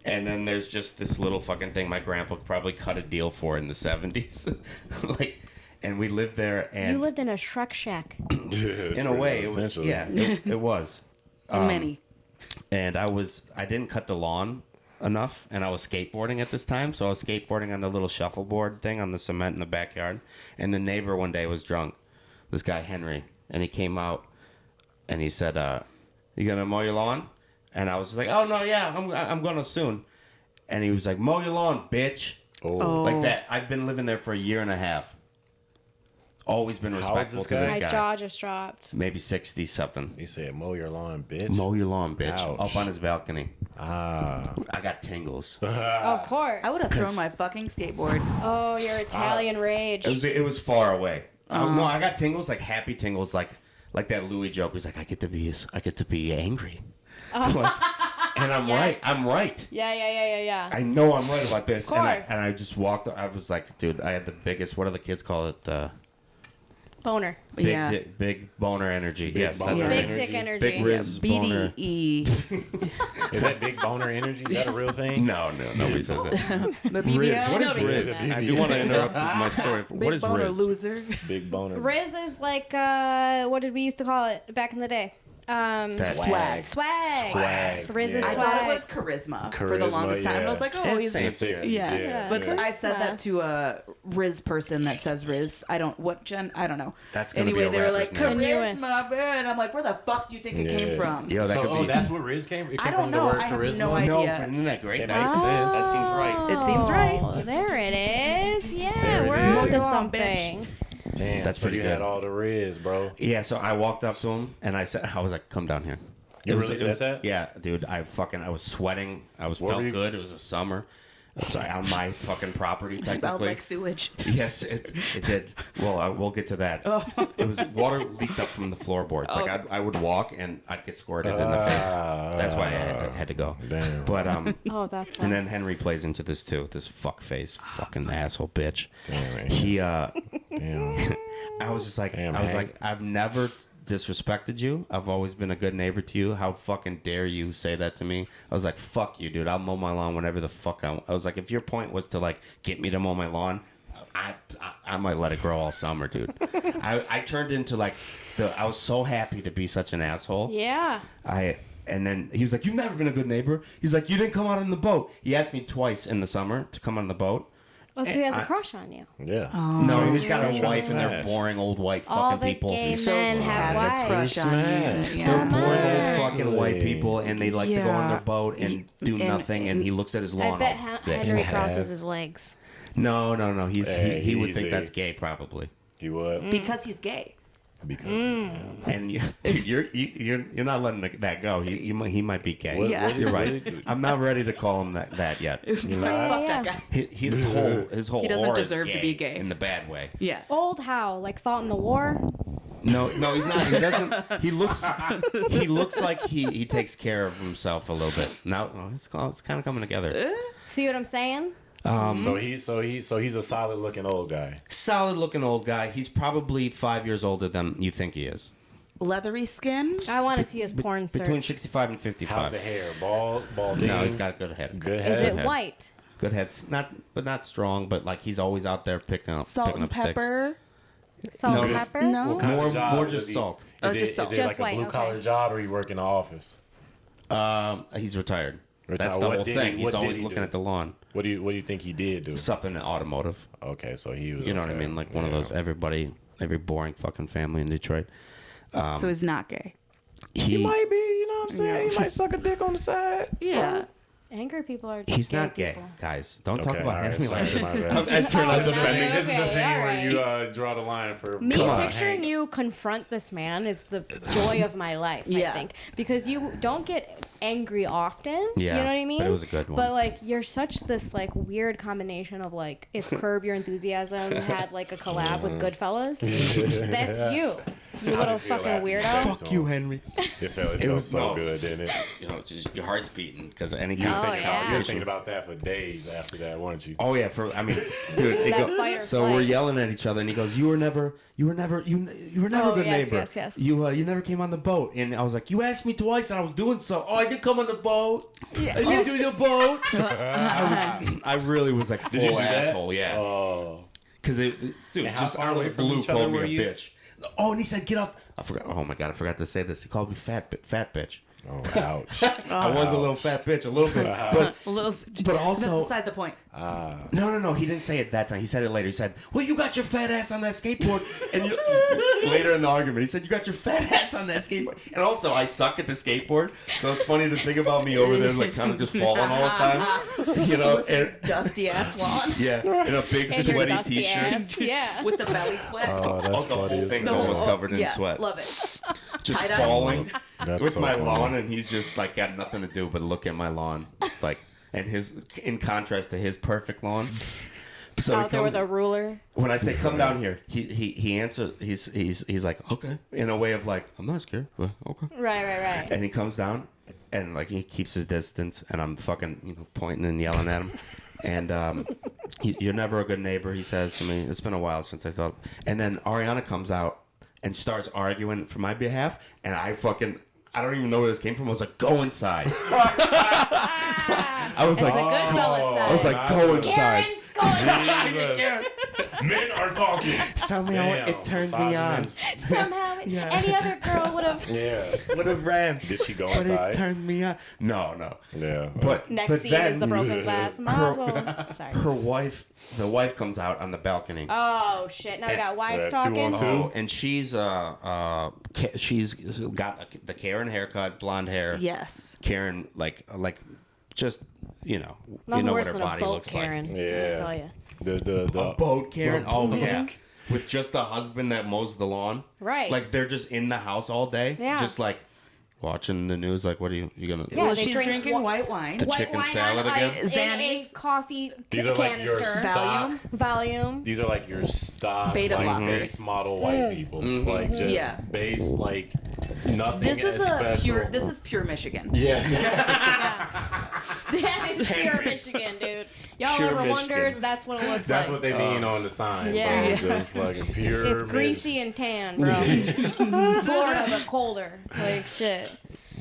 And then there's just this little fucking thing my grandpa probably cut a deal for in the 70s. Like, and we lived there, and You lived in a Shrek shack. in a way, it was, yeah, it was. Many. And I didn't cut the lawn enough, and I was skateboarding at this time, so I was skateboarding on the little shuffleboard thing on the cement in the backyard. And the neighbor one day was drunk, this guy Henry, and he came out, and he said, "You gonna mow your lawn?" And I was just like, "Oh no, yeah, I'm gonna soon." And he was like, "Mow your lawn, bitch." Oh. Like that. I've been living there for a year and a half. Always been How old is respectful this to guy? this My guy. jaw just dropped. Maybe 60 something. He said, "Mow your lawn, bitch." Mow your lawn, bitch. Ouch. Up on his balcony. Ah. I got tingles. Of course. I would have thrown my fucking skateboard. Oh, your Italian rage. It was far away. No, I got tingles, like happy tingles, like that Louis joke. He's like, I get to be angry. And I'm right. I'm right. Yeah. I know I'm right about this. Of course. And I just walked. I was like, dude, I had the biggest. What do the kids call it? Boner. Big boner energy. Yes, boner that's Big right. dick energy. Big Riz boner. BDE. Is that big boner energy? Is that a real thing? No, nobody says it. The Riz. BBL. What is Nobody Riz? says that. I do want to interrupt my story. Big What is boner Riz? loser. Big boner. Riz is like, what did we used to call it back in the day? That- Swag. Swag. Riz is I swag. thought it was charisma for the Charisma, longest time. yeah. I was like, oh, It's he's same. Serious. yeah. But Yeah. I said Charisma. that to a Riz person that says Riz. I don't know. That's gonna be anyway, a they were rapper's like name. charisma, man. I'm like, where the fuck do you think it came from? Yo, that So, could be. that's where Riz came. It came I don't from know. The word I have charisma. no no, idea. but isn't that great? It That makes seems sense. right. It seems right. Oh, there it is. Yeah, There it we're is. onto Mow your lawn, something. Damn, That's so pretty you good. had all the Riz, bro. Yeah, so I walked up to him and I was like, "Come down here." You really said that? Yeah, dude. I was sweating. were Felt you- good. It was a summer. I was like, on my fucking property, Smelled technically. like sewage. Yes, it did. Well, we'll get to that. Oh. It was water leaked up from the floorboards. Like I would walk and I'd get squirted in the face. That's why I had to go. Damn. But Oh, that's and fine. then Henry plays into this too. This fuckface, fucking asshole bitch. Damn, man. He Damn. I was just like, Damn, I was Hank. like, I've never disrespected you. I've always been a good neighbor to you. How fucking dare you say that to me? I was like, fuck you, dude. I'll mow my lawn whenever the fuck I was like, if your point was to like get me to mow my lawn, I might let it grow all summer, dude. I turned into like I was so happy to be such an asshole. Yeah. And then he was like, you've never been a good neighbor. He's like, you didn't come out on the boat. He asked me twice in the summer to come on the boat. Oh, so he has a crush on you. Yeah. No, he's got a Trying wife to and they're smash. boring old white All fucking the people. gay So men he have has a wives. crush on Smash. you. They're Yeah. boring old on. fucking white people, and they like to go on their Yeah. boat and do And- nothing. And he looks at his lawn. I bet all day. Henry Yeah. crosses his legs. No. Hey, He would think easy. that's gay probably. You would? Because he's gay. Because. And you're not letting that go. He might be gay. What- Yeah. what- You're right. what- I'm not ready to call him that yet. You know? Fuck yeah. that guy. His whole He doesn't aura is deserve to be gay. in the bad way. Yeah. Old how? Like fought in the war? No, he's not. He doesn't. He looks like he takes care of himself a little bit. Now it's kind of coming together. See what I'm saying? So he's a solid looking old guy. Solid looking old guy. He's probably 5 years older than you think he is. Leathery skin. I want to see his porn search. Between 65 and How's 55. the hair? Balding? No, he's got a good head. good Is head. it white? Good head. Not strong, but like he's always out there picking up Salt picking and up sticks. pepper. Salt No, and this- pepper? No. What kind of job More does just he- salt. Oh, Is it, just is salt. it Just like white, a blue okay. collar job or he work in the office? He's retired. That's Retired. the What whole did thing. he- He's what did always he looking do? at the lawn. What do you think he did do? Something in automotive. Okay, so he was. You know what I okay. mean? Like one of Yeah. those every boring fucking family in Detroit. So he's not gay. He Might be, you know what I'm saying? He might suck a dick on the side. Yeah. Angry people are He's gay not gay, people. guys. Don't talk Okay, about all right, Henry like sorry, that. my bad. I turned out Oh, defending. no, This is the okay, thing all where you right. draw the line for Me Come on, picturing Hank. you confront this man is the joy of my life, Yeah. I think. Because you don't get angry often. Yeah, You know what I mean? but it was a good one. But like you're such this like weird combination of like if Curb Your Enthusiasm had like a collab with Goodfellas. That's you. You little fucking weirdo. Fuck you, Henry. It felt was so no. good, didn't it? You know, just your heart's beating because any You was, kind of thinking, yeah. you was thinking about that for days after that, weren't you? Oh yeah, dude. That fight or so flight. we're yelling at each other, and he goes, "You were never a Oh, good yes, neighbor. yes. You never came on the boat." And I was like, "You asked me twice, and I was doing so. Oh, I did come on the boat. Yeah. I did do the boat." I really was like Did you full do that? asshole, yeah. Oh. Because dude, And how just far out of away the from blue each other called me were a you? bitch. Oh, and he said, "Get off." I forgot. Oh my god, I forgot to say this. He called me fat bitch. Oh, ouch. I was a little fat bitch, a little bit, but A little, but also that's beside the point. No. He didn't say it that time. He said it later. He said, "Well, you got your fat ass on that skateboard." And later in the argument, he said, "You got your fat ass on that skateboard." And also, I suck at the skateboard, so it's funny to think about me over there, like kind of just falling all the time, you know. And, Dusty ass lawn yeah, in a big And your sweaty dusty t-shirt. ass. Yeah. with the belly sweat. Oh, that's Oh, the whole funny. thing's The whole- almost covered in yeah, sweat. Love it. Just Tie-dye. falling That's with so my funny. lawn, and he's just like got nothing to do but look at my lawn, like, and his in contrast to his perfect lawn. So he Out there comes, with a ruler. when I say come down here, he answers. He's like, okay, in a way of like, I'm not scared, but okay. Right. And he comes down, and like he keeps his distance, and I'm fucking pointing and yelling at him. And you're never a good neighbor, he says to me. It's been a while since I saw it. And then Ariana comes out and starts arguing for my behalf, and I don't even know where this came from. I was like, go inside. I was It's like, a good fella side. I was like, go inside. Karen, go inside. Jesus. Men are talking. Somehow Damn, it turned me on. misogynist. Somehow, Yeah. any other girl would have. Yeah. Would have ran. Did she go But inside? it turned me on. No. Yeah. But Next but scene then is the broken glass muzzle. Sorry. the wife comes out on the balcony. Oh shit! Now we got wives Yeah, talking. 2-on-2. Oh, and she's got the Karen haircut, blonde hair. Yes. Karen, like just you know Nothing what worse her than body a boat looks Karen. like. Yeah. I tell you. The A boat Karen. Well, Oh yeah, with just a husband that mows the lawn. Right. Like they're just in the house all day. Yeah. Just like watching the news. Like, what are you gonna? Yeah, Well, they she's drink drinking white wine. The White chicken wine salad on again? ice in a Xannies. coffee These are like your canister. stock. Volume. These are like your stock, Beta like blockers. base model white people, like just Yeah. base like nothing. This is special. This is pure Michigan. Yeah. That is pure Michigan, dude. Y'all Pure ever Michigan. wondered? That's what it looks That's like. what they mean on the sign. Yeah. Bro. Just fucking pure. It's greasy and tan, bro. Florida, but colder. Like shit.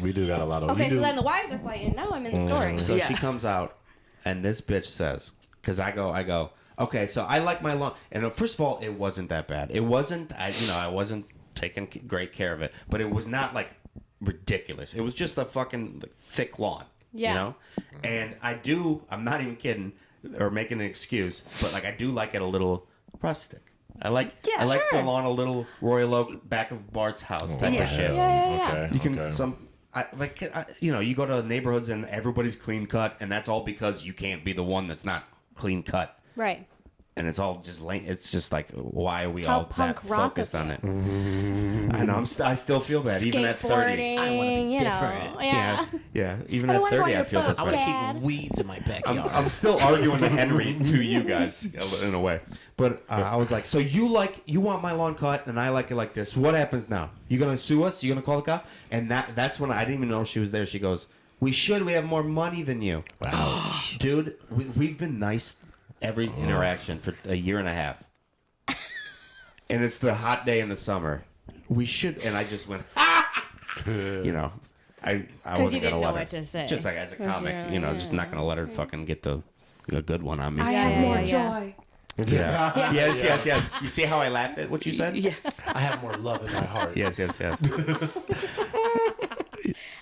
We do got a lot of. Okay, we so do, then the wives are fighting. Now I'm in the story. So Yeah. she comes out, and this bitch says, because I go, okay, so I like my lawn. And first of all, it wasn't that bad. It wasn't, I wasn't taking great care of it, but it was not like ridiculous. It was just a fucking like, thick lawn, Yeah. you know? And I'm not even kidding or making an excuse, but like I do like it a little rustic. I like Yeah, the sure. lawn a little Royal Oak back of Bart's house type Yeah. of shit. Yeah. Okay. You can okay. you go to neighborhoods and everybody's clean cut, and that's all because you can't be the one that's not clean cut, Right. and it's all just it's just like, why are we How all punk that rock focused of on it. it? I know. I still feel bad even at 30. Skateboarding, you know. Yeah. Yeah. Even I at don't wanna go 30, on I your feel this boat, way. Dad. weeds in my backyard. I'm still arguing to Henry to you guys in a way, but I was like, so you want my lawn cut and I like it like this. What happens now? You gonna sue us? You gonna call the cop? And that's when I didn't even know she was there. She goes, we have more money than you. Wow. Dude, we've been nice every interaction for a year and a half, and it's the hot day in the summer. We should, and I just went, you know, I wasn't you didn't gonna know let what her. to say. Just like as a comic, just not gonna let her fucking get a good one on me. I Yeah, have more yeah. joy. Yeah. Yes. You see how I laughed at what you said? Yes. I have more love in my heart. Yes.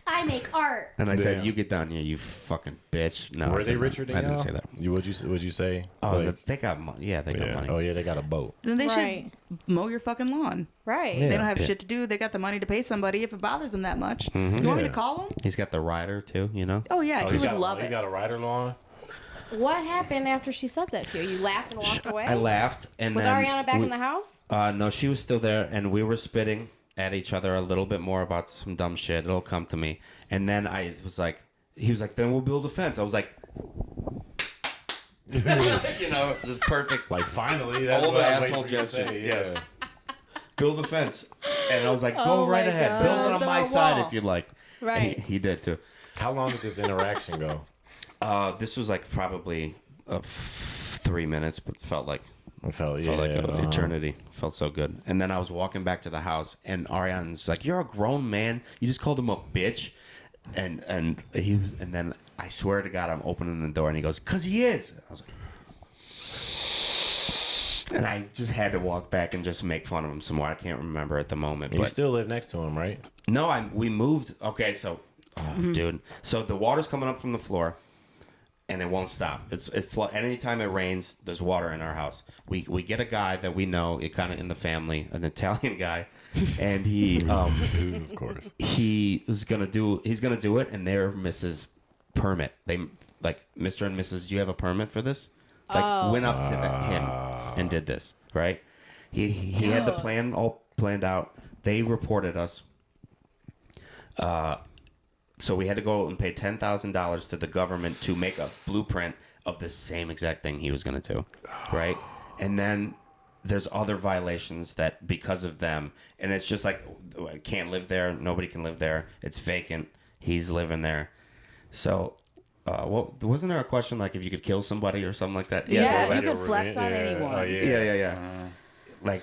I make art. And I said, Damn. "You get down here, you fucking bitch." No, I Were they didn't. richer than I didn't y'all? say that. Would you say? Oh, Like, they got money. Yeah, they got yeah. money. Oh yeah, they got a boat. Then they Right. should mow your fucking lawn. Right. Yeah. They don't have Yeah. shit to do. They got the money to pay somebody if it bothers them that much. You want me Yeah. to call them? He's got the rider too. You know. Oh yeah, Oh, he he's would got, love He's it. got a rider lawn. What happened after she said that to you? You laughed and walked away? I laughed, and Was then Ariana back we- in the house? No, she was still there, and we were spitting at each other a little bit more about some dumb shit. It'll come to me. And then I was like, he was like, then we'll build a fence. I was like, you know, just perfect. Like finally, that's All what the I was asshole waiting for you to gestures. say, Yes. Build a fence. And I was like, go Oh right my ahead. God. Build it on The my side wall. if you'd like. Right. He did too. How long did this interaction go? This was like probably 3 minutes, but felt like It felt like an eternity. Felt so good. And then I was walking back to the house, and Ariana's like, "You're a grown man. You just called him a bitch." And then I swear to God, I'm opening the door, and he goes, "'Cause he is." And I was like, and I just had to walk back and just make fun of him some more. I can't remember at the moment, You but still live next to him, right? no, we moved. Okay, so, dude, so the water's coming up from the floor. And it won't stop. Anytime it rains, there's water in our house. We get a guy that we know, kind of in the family, an Italian guy, and he Of course. he's gonna do it, and they're Mrs. Permit. They like Mr. and Mrs. Do you have a permit for this? Like went up to him and did this, right? He had the plan all planned out. They reported us. So we had to go and pay $10,000 to the government to make a blueprint of the same exact thing he was going to do, right? And then there's other violations that because of them, and it's just like, I can't live there. Nobody can live there. It's vacant. He's living there. So, wasn't there a question like if you could kill somebody or something like that? Yeah, so you that's- could flex on anyone. Oh, yeah. Like,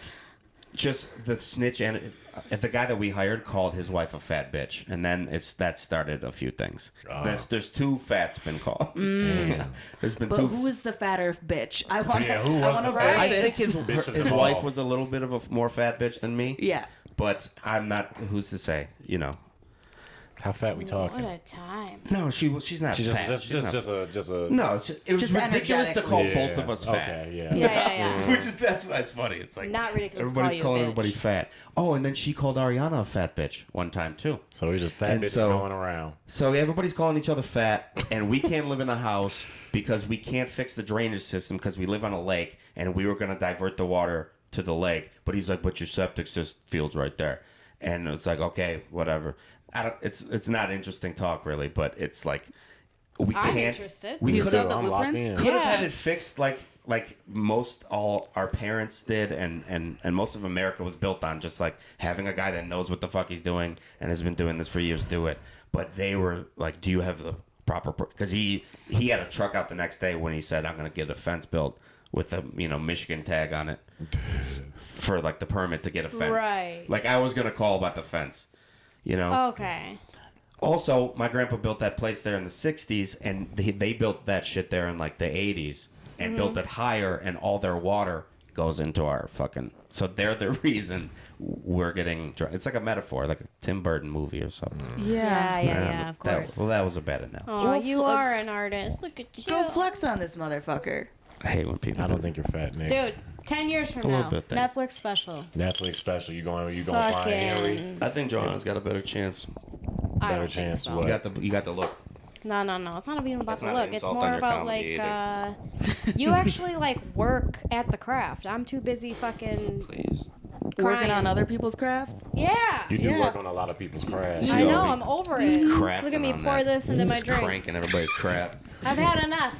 just the snitch and the guy that we hired called his wife a fat bitch, and then that started a few things. There's two fats been called. Yeah. There's been But two. who is the fatter bitch? I want Yeah, who I was want to the versus. I think Bitch of his them wife all. was a little bit of a more fat bitch than me. Yeah. But I'm not. Who's to say? How fat we What talking? a time. No, she's not She's fat. just She's not- just a. No, it was Just ridiculous to energetic. call Yeah. both of us fat. Okay, yeah. Yeah. Which is that's funny. It's like Not ridiculous. to call everybody's you a calling bitch. everybody fat. Oh, and then she called Ariana a fat bitch one time too. So we just fat And bitches so- going around. So everybody's calling each other fat, and we can't live in a house because we can't fix the drainage system because we live on a lake, and we were going to divert the water to the lake. But he's like, "But your septic just field's right there," and it's like, okay, whatever. It's not interesting talk really, but it's like we I'm can't. interested. We Do you could still have have the I'm locked blueprints? in. could have Yeah. had it fixed like most all our parents did, and most of America was built on just like having a guy that knows what the fuck he's doing and has been doing this for years do it. But they were like, do you have the proper? Because he had a truck out the next day when he said, I'm gonna get a fence built with a Michigan tag on it for like the permit to get a fence. Right. Like I was gonna call about the fence, Okay. Also, my grandpa built that place there in the 60s, and they built that shit there in like the 80s and built it higher, and all their water goes into our fucking. So they're the reason we're getting dry. It's like a metaphor, like a Tim Burton movie or something. Yeah, of course. That was a bad analogy. Oh, Well, you are an artist. Look at you. Go flex on this motherfucker. I hate when people. I don't think you're fat, Nick. Dude, 10 years from little now, bit, thank Netflix special. Netflix special. You going find Henry? Fucking. I think Joanna's got a better chance. I Better don't think chance so. what? You got the look. No. It's not even about That's the not an look. It's insult more on your about comedy like you actually like work at the craft. I'm too busy fucking Please. Working crying. on other people's craft. Yeah. You do Yeah. work on a lot of people's crafts. I Yo, know. he- I'm over He's it. crafting Look at me on pour that. this into my Just drink. cranking everybody's craft. I've had enough.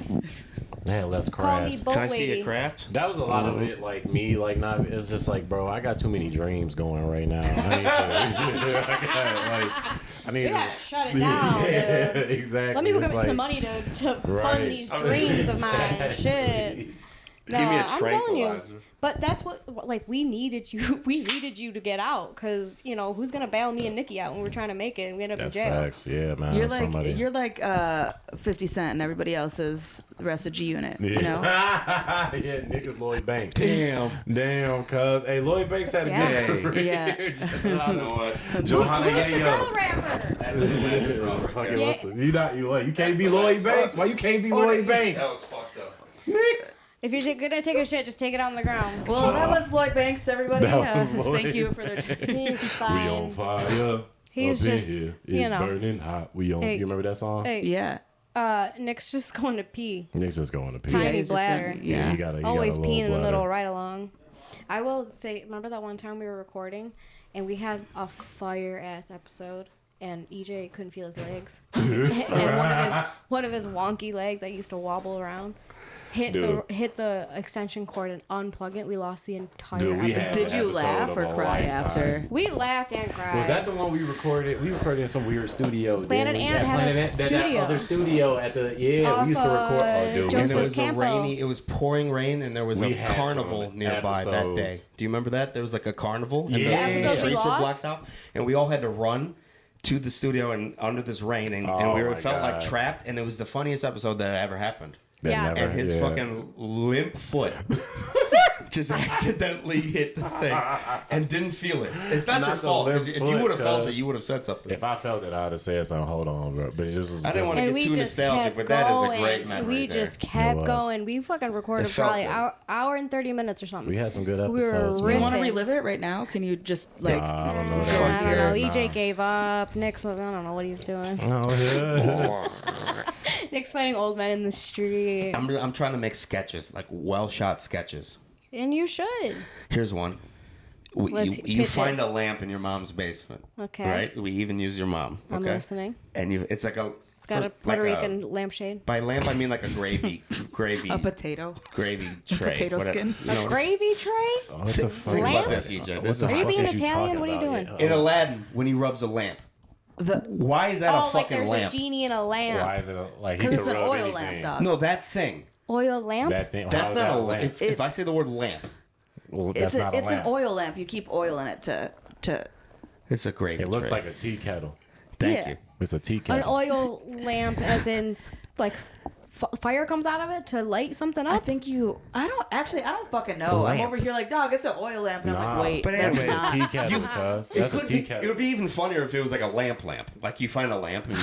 Man, less Call me crafts. boat Can I see lady. your craft? That was a lot of it, like me, like not. It's just like, bro, I got too many dreams going right now. I need Yeah, to. shut it down. Yeah, Dude. exactly. Let me go It's get like- some money to Right. fund these dreams of mine. Shit. No, Give me a I'm telling you. tranquilizer. But that's what like we needed you. We needed you to get out because who's gonna bail me and Nikki out when we're trying to make it and we end up That's in jail. facts. Yeah, man. You're somebody. like 50 Cent and everybody else is the rest of G Unit. You know. yeah, niggas Lloyd Banks. Damn, cuz. Hey, Lloyd Banks had a Yeah. good career. Yeah. I know what. Johanna Who's the girl Yayo. rapper? That's the best, bro. Fucking Yeah. listen. You can't be the Lloyd best Banks. fuck. Why you can't be Lloyd Banks? That was fucked up. If you're gonna take a shit, just take it on the ground. Well, that was Lloyd Banks, everybody. That was Lloyd. Thank you for their. He's We fine. on fire. He's up in just, here. you It's know. burning hot. We on. Hey. You remember that song? Hey, Yeah. Nick's just going to pee. Nick's just going to pee. Tiny he's just bladder. gonna- Yeah, yeah. he got a Always little peeing in the bladder. middle, right along. I will say, remember that one time we were recording and we had a fire ass episode, and EJ couldn't feel his legs, and one of his wonky legs that used to wobble around. hit the extension cord and unplug it, we lost the entire episode. Did you laugh or cry after? We laughed and cried. Was that the one we recorded? We recorded in some weird studios. Planet Ant had a studio. That other studio at the we used to record. Oh, dude, Joseph And it was Campo. it was pouring rain, and there was We a had carnival some nearby that day. episodes. Do you remember that? There was like a carnival, and Yeah. The episode the we streets were lost? blacked out, and we all had to run to the studio and under this rain, and Oh we my felt like God. trapped, and it was the funniest episode that ever happened. That Yeah. never- And his yeah. fucking limp foot just accidentally hit the thing and didn't feel it. It's not, Not your the fault. 'Cause limp if you would have foot, felt it, cuz- you would have said something. If I felt it, I'd have said something. Hold on, bro. But it just was. I didn't want to And get we too just nostalgic, kept but that is a great going. memory. We there. just kept It was. going. We fucking recorded It felt probably good. hour and 30 minutes or something. We had some good We were episodes. riffing. You want to relive it right now? Can you just like? I don't know. I That. don't know. Nah. EJ gave up. Nick's, I don't know what he's doing. Oh, yeah. Nick's fighting old men in the street. I'm trying to make sketches, like well shot sketches. And you should. Here's one. Let's You pitch find it. a lamp in your mom's basement. Okay. Right? We even use your mom. I'm Okay. listening. And it's like a. It's got a Puerto Rican lampshade. By lamp, I mean like a gravy A potato. gravy tray. potato whatever. skin. You know, Gravy tray? Oh, what the fuck? think Lamp? about this, EJ. This Are you is being fuck is Italian? talking What are you about? doing? in Aladdin when he rubs a lamp. Why is that a Oh, like fucking there's lamp? a genie in a lamp. Why is it like he Because can it's an rub oil anything? lamp, dog. No, that thing. Oil lamp? That thing. That's how not is a that lamp. If I It's- say the word lamp, Well, that's It's not a an lamp. oil lamp. You keep oil in it to. it's a gravy It looks tray. like a tea kettle. Thank Yeah. you. It's a tea An kettle. oil lamp, as in, like, fire comes out of it to light something I up? think you. I don't fucking know. Lamp. I'm over here like, dog. It's an oil lamp, and I'm Nah. like, wait, But that's anyways, It's a not. tea kettle, cuz. It That's a could tea be, kettle. it would be even funnier if it was like a lamp. Like you find a lamp and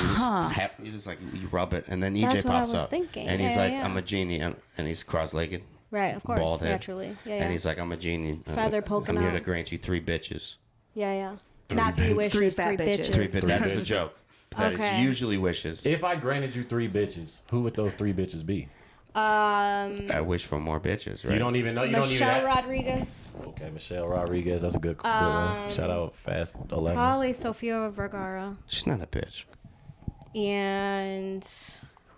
you just you rub it, and then EJ That's what I pops was up, thinking. and he's Yeah, like, yeah. "I'm a genie," and he's cross-legged, Right, of course, bald head, naturally. Yeah, yeah. and he's like, "I'm a genie. Feather poking I'm here out. to grant you 3 bitches." yeah, yeah. Not 3 wishes, Three 3 fat bitches. bitches. 3 bitches. That's the bitches. joke. That is Okay. usually wishes. If I granted you 3 bitches, who would those 3 bitches be? I wish for more bitches, right? You don't even know. You don't even. Michelle Have... Rodriguez. Okay, Michelle Rodriguez. That's a good one. Shout out Fast 11. Probably Sofia Vergara. She's not a bitch. And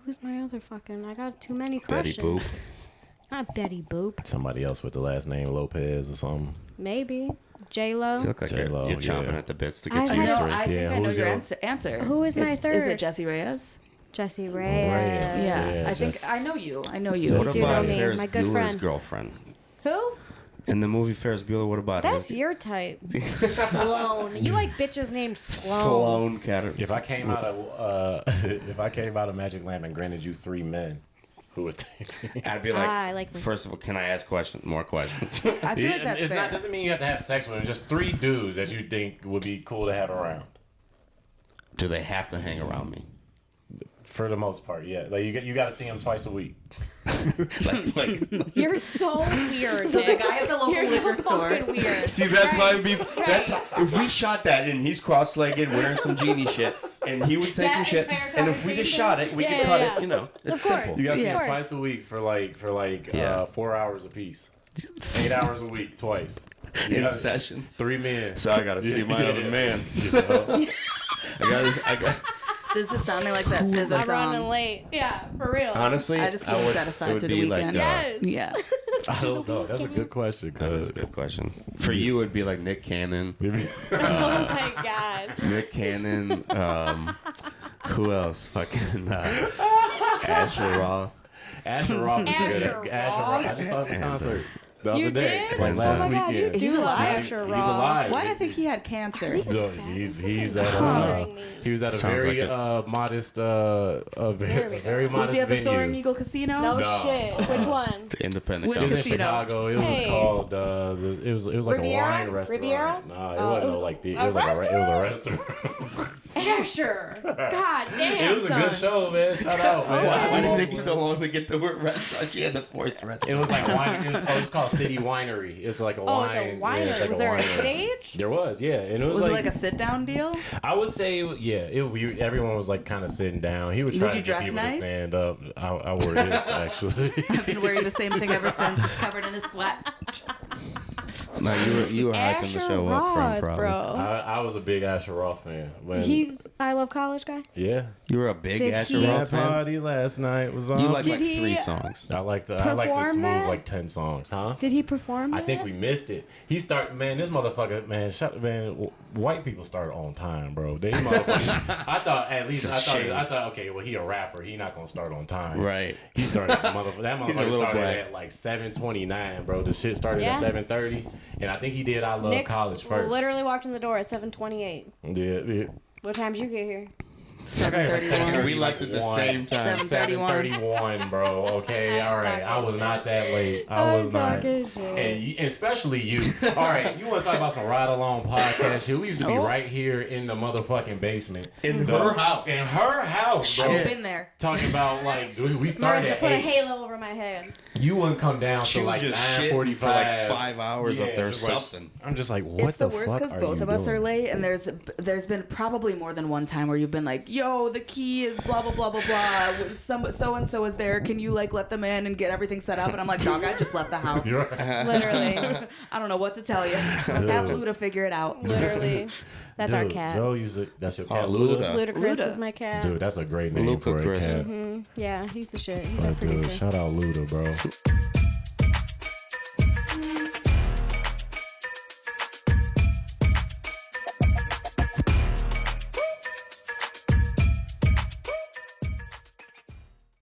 who's my other fucking? I got too many Betty questions. Boop. Not Betty Boop. Somebody else with the last name Lopez or something. Maybe J Lo. You look like J-Lo, you're chomping yeah. at the bits to I get to know, your No, 3. I think Yeah, I know who's your your- answer. Who is my Is third? it Jessie Reyes? Jessie Reyes. Reyes. Yeah, Yeah, I think that's- I know you. I know you. What do know about me, Ferris my good Bueller's friend. girlfriend? Who? In the movie Ferris Bueller, what about That's him? your type. Sloan. You like bitches named Sloan. Sloan Catter. If I came out of if I came out of Magic Lamp and granted you 3 men, who would think? I'd be like, I like this. first of all, can I ask more questions? I feel like that's It's fair. not doesn't mean you have to have sex with them. Just 3 dudes that you think would be cool to have around. Do they have to hang around me? For the most part, yeah. Like you got to see them twice a week. like, You're so weird. So the Nick. guy at the local You're liquor so store. fucking weird. see, that's Right. why be. That's if we shot that and he's cross-legged wearing some genie shit, and he would say That some shit, entire and if we just conversation? shot it, we Yeah, could cut yeah. it. You know, it's Of course. simple. You got to see Yeah. them Of course. twice a week for like Yeah. 4 hours a piece. 8 hours a week, twice. You In gotta- sessions. 3 men. So I gotta see my Yeah. other man. You know? I got. This is sounding like that SZA I'm running song. late. Yeah, for real. Honestly, I just can't would, satisfy it would through the be like, weekend. Yes. Yeah. I don't know. That's a good question. that is Cause a good question. For you, it'd be like Nick Cannon. Oh my god. Nick Cannon. Who else? Fucking Asher Roth. Asher Roth is good. Asher Asher Roth. I just saw him at And, the concert the other You day, did? like last Oh my god, you weekend. do He's love alive. Asher He's Roth. alive. Why did I think he had cancer? No, he's at bothering me. he was at a Sounds very like modest There we very go. Was modest he at the Soaring venue. Eagle Casino? No, No. shit. Which one? The independent Which It was company. in Casino? Chicago. It was Hey. called it was like Riviera? a wine restaurant. Riviera? Nah, it Oh, wasn't it was like the a it was a restaurant. Asher. God damn. It was a son. good show, man. Shout out, man. Why did it take you so long to get the word restaurant? You had to force restaurant. It was like wine. It was called City Winery. It's like a Oh, wine. it's a yeah, winery. it's like Was a there a winery. stage? There was, yeah, and it was, Was it like a sit down deal? I would say, yeah. Everyone was like kind of sitting down. He would try Did to you get dress people nice? to stand up. I wore this actually. I've been wearing the same thing ever since. Covered in his sweat. No, you were hyping the show up from probably. bro. I was a big Asher Roth fan. When, He's I Love College guy. yeah. You were a big Did Asher he- Roth fan. Party last night was on. You like Did he 3 songs. I like to perform smooth that? like 10 songs, huh? Did he perform? I that? think we missed it. He started, man. This motherfucker, man. White people start on time, bro. They motherfuckers. I thought at least It's a shame. I thought okay, well he a rapper. He not gonna start on time. Right. He started that motherfucker little started black. at like 7:29, bro. The shit started Yeah. at 7:30, and I think he did I Love Nick College first. literally walked in the door at 7:28. Yeah. What time did you get here? 7:31. We liked it the same time. 7:31, bro. Okay, all right. I was not that late. I I'm was not. talking shit. And especially you. All right, you want to talk about some ride along podcast shit? We used to be Oh. right here in the motherfucking basement. In her house. In her house, bro. I've been there. Talking about like we started Marissa at put a 8. halo over my head. You wouldn't come down She to was like just shitting 9:45 for like 5 hours up there. just like- Something. I'm just like, what It's the the worst fuck because are both you of us doing? are late, and there's been probably more than one time where you've been like, "Yo, the key is blah blah blah blah blah. So and so is there. Can you like let them in and get everything set up?" And I'm like, "Dog, I just left the house. You're right. Literally. I don't know what to tell you. Have Luda figure it out." Literally. That's our Dude, cat. Joe used to, that's your cat, Luda. Ludacris Luda. is my cat. Dude, that's a great name Luca for a Chris. cat. Yeah, he's the shit. He's our Like, dude, producer. shout out Luda, bro.